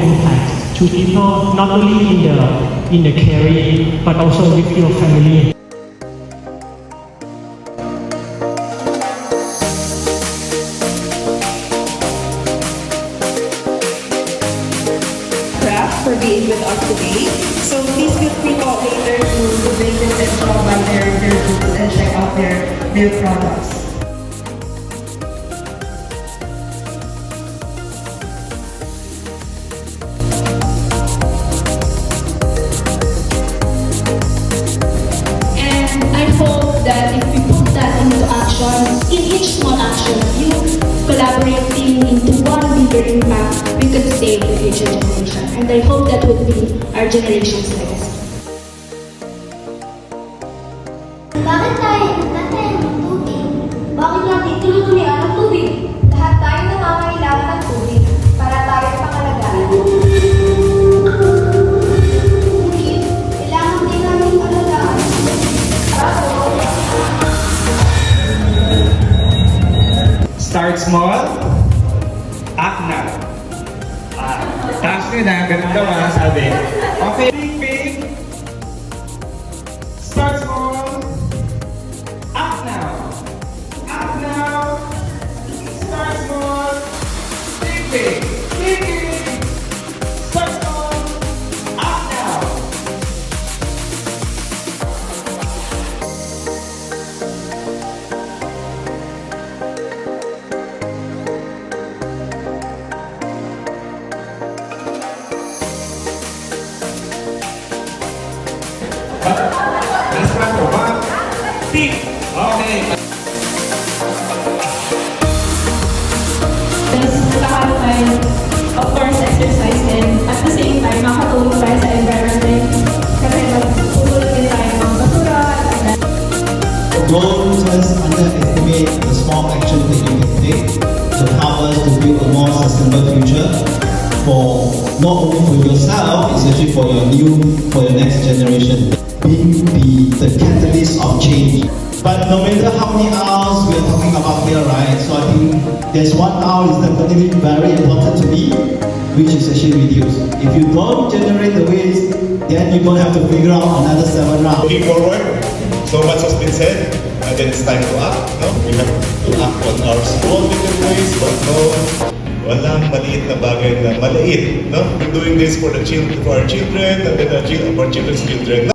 impact to people, not only in the career, but also with your family. For being with us today. So please feel free to later to visit and shop by their booths and check out their products. And I hope that if we put that into action, in each small action, you collaborating into one bigger impact, we could save the future generation. And I hope that would be our generation's legacy. Bakit tayo nagtatayo ng tubig? Bakit natin tinutulian ng tubig? Lahat tayo nangangailangan ng tubig para tayo pangalagaan. Ngunit, kailangan din namin alagaan. Start small, act now. Taas nyo na, ganun daw sabi. Okay, big. Start small, act now. Act now. Start small, big. Start small, act now. Last round for one. Team. Okay. This lahat ay, of course, exercise din. At the same time, makatulong tayo sa environment. Kasi magpupulot din tayo ng basura. Don't just underestimate the small action that you can take to help us to build a more sustainable future for not only for yourself, especially for your next generation. Be the catalyst of change. But no matter how many hours we are talking about here, right? So I think there's one hour is definitely very important to me, which is actually reduce. If you don't generate the waste, then you're gonna have to figure out another 7 rounds. Looking forward, so much has been said, and then it's time to act. No? We have to act on our small little ways, but no, walang maliit na bagay na maliit. No? We're doing this for our children, and then for our children's children.